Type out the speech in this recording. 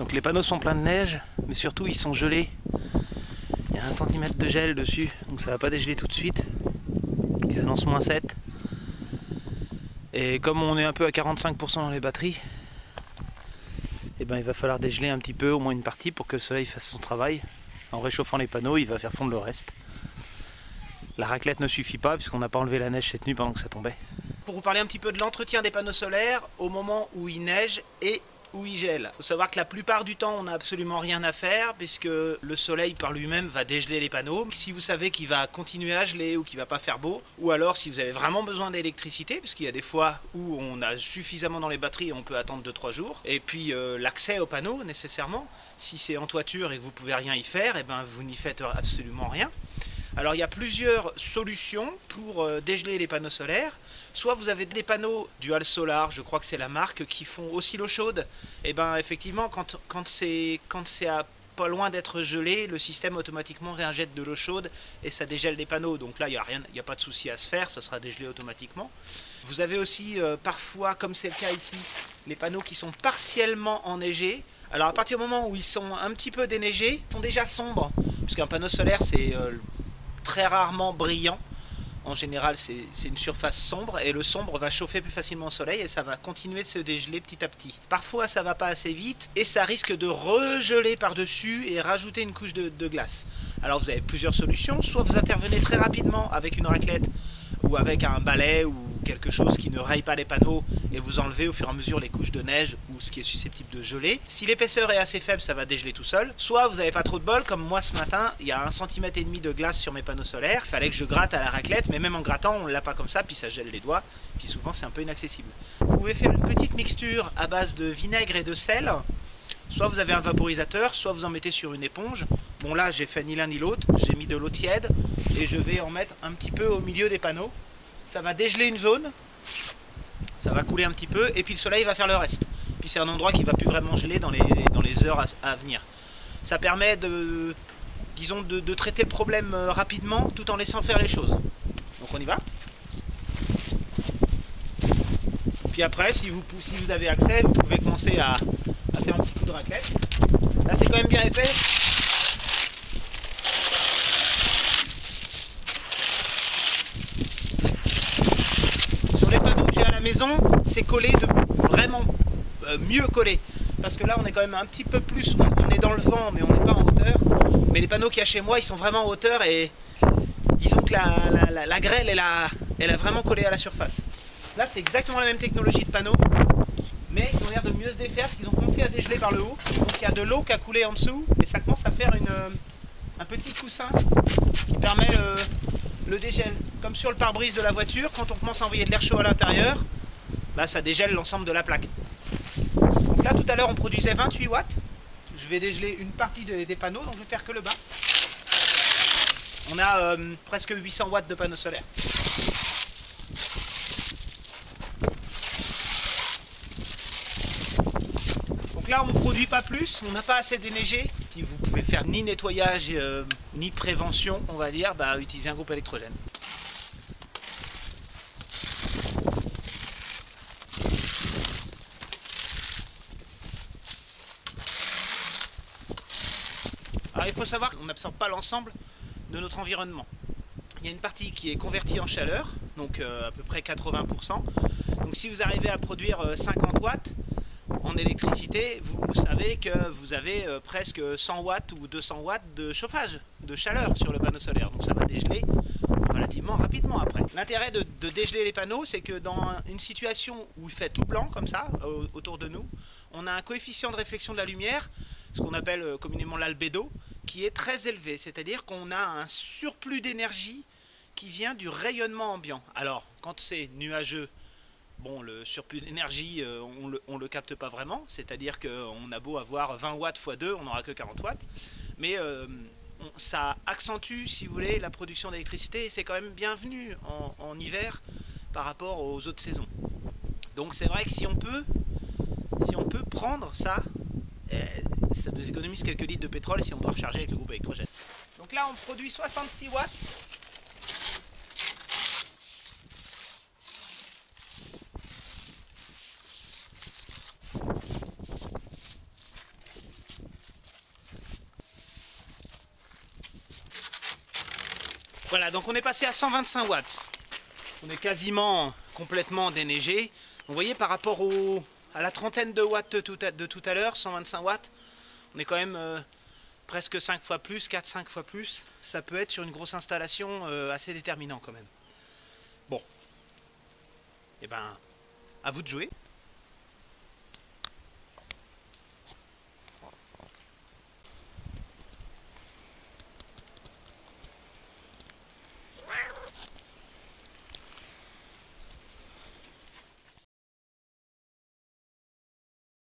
Donc les panneaux sont pleins de neige, mais surtout ils sont gelés. Il y a 1 cm de gel dessus, donc ça va pas dégeler tout de suite. Ils annoncent -7. Et comme on est un peu à 45% dans les batteries, et ben il va falloir dégeler un petit peu, au moins une partie, pour que le soleil fasse son travail. En réchauffant les panneaux, il va faire fondre le reste. La raclette ne suffit pas puisqu'on n'a pas enlevé la neige cette nuit pendant que ça tombait. Pour vous parler un petit peu de l'entretien des panneaux solaires au moment où il neige et où il gèle. Il faut savoir que la plupart du temps on n'a absolument rien à faire puisque le soleil par lui-même va dégeler les panneaux. Si vous savez qu'il va continuer à geler ou qu'il va pas faire beau, ou alors si vous avez vraiment besoin d'électricité, parce qu'il y a des fois où on a suffisamment dans les batteries et on peut attendre 2-3 jours, et puis l'accès aux panneaux nécessairement, si c'est en toiture et que vous pouvez rien y faire, et ben vous n'y faites absolument rien. Alors il y a plusieurs solutions pour dégeler les panneaux solaires. Soit vous avez des panneaux Dual Solar, je crois que c'est la marque, qui font aussi l'eau chaude. Et ben effectivement quand c'est à pas loin d'être gelé, le système automatiquement réinjecte de l'eau chaude et ça dégèle les panneaux. Donc là il n'y a pas de souci à se faire, ça sera dégelé automatiquement. Vous avez aussi parfois, comme c'est le cas ici, les panneaux qui sont partiellement enneigés. Alors à partir du moment où ils sont un petit peu déneigés, ils sont déjà sombres, puisqu'un panneau solaire c'est très rarement brillant. En général, c'est une surface sombre et le sombre va chauffer plus facilement au soleil et ça va continuer de se dégeler petit à petit. Parfois, ça va pas assez vite et ça risque de regeler par-dessus et rajouter une couche de glace. Alors, vous avez plusieurs solutions. Soit vous intervenez très rapidement avec une raclette ou avec un balai ou quelque chose qui ne raye pas les panneaux et vous enlevez au fur et à mesure les couches de neige ou ce qui est susceptible de geler. Si l'épaisseur est assez faible, ça va dégeler tout seul. Soit vous n'avez pas trop de bol, comme moi ce matin, il y a 1,5 cm de glace sur mes panneaux solaires. Il fallait que je gratte à la raclette, mais même en grattant, on ne l'a pas comme ça, puis ça gèle les doigts, puis souvent c'est un peu inaccessible. Vous pouvez faire une petite mixture à base de vinaigre et de sel. Soit vous avez un vaporisateur, soit vous en mettez sur une éponge. Bon là, j'ai fait ni l'un ni l'autre, j'ai mis de l'eau tiède et je vais en mettre un petit peu au milieu des panneaux. Ça va dégeler une zone, ça va couler un petit peu et puis le soleil va faire le reste. Puis c'est un endroit qui ne va plus vraiment geler dans les heures à venir. Ça permet de traiter le problème rapidement tout en laissant faire les choses. Donc on y va. Puis après, si vous avez accès, vous pouvez commencer à faire un petit coup de raclette. Là c'est quand même bien épais. Sur les panneaux que j'ai à la maison, c'est collé vraiment mieux collé. Parce que là on est quand même un petit peu plus, on est dans le vent mais on n'est pas en hauteur. Mais les panneaux qu'il y a chez moi ils sont vraiment en hauteur et disons que la grêle elle a vraiment collé à la surface. Là c'est exactement la même technologie de panneaux, mais ils ont l'air de mieux se défaire parce qu'ils ont commencé à dégeler par le haut. Donc il y a de l'eau qui a coulé en dessous et ça commence à faire un petit coussin qui permet le dégel. Comme sur le pare-brise de la voiture, quand on commence à envoyer de l'air chaud à l'intérieur, bah, ça dégèle l'ensemble de la plaque. Donc là tout à l'heure on produisait 28 watts. Je vais dégeler une partie des panneaux, donc je vais faire que le bas. On a presque 800 watts de panneaux solaires. Donc là on ne produit pas plus, on n'a pas assez déneigé. Si vous pouvez faire ni nettoyage ni prévention, on va dire, bah, utilisez un groupe électrogène. Alors il faut savoir qu'on n'absorbe pas l'ensemble de notre environnement. Il y a une partie qui est convertie en chaleur, donc à peu près 80%. Donc si vous arrivez à produire 50 watts en électricité, vous savez que vous avez presque 100 watts ou 200 watts de chauffage, de chaleur sur le panneau solaire. Donc ça va dégeler relativement rapidement après. L'intérêt de dégeler les panneaux, c'est que dans une situation où il fait tout blanc comme ça, autour de nous, on a un coefficient de réflexion de la lumière, ce qu'on appelle communément l'albédo, qui est très élevé, c'est-à-dire qu'on a un surplus d'énergie qui vient du rayonnement ambiant. Alors, quand c'est nuageux, bon, le surplus d'énergie, on le capte pas vraiment, c'est-à-dire qu'on a beau avoir 20 watts x 2, on n'aura que 40 watts, mais ça accentue, si vous voulez, la production d'électricité, et c'est quand même bienvenu en hiver par rapport aux autres saisons. Donc c'est vrai que si on peut prendre ça, ça nous économise quelques litres de pétrole si on doit recharger avec le groupe électrogène. Donc là on produit 66 watts. Voilà, donc on est passé à 125 watts. On est quasiment complètement déneigé. Vous voyez, par rapport à la trentaine de watts de tout à l'heure, 125 watts, on est quand même presque 5 fois plus, 4-5 fois plus. Ça peut être sur une grosse installation assez déterminant quand même. Bon, et ben, à vous de jouer.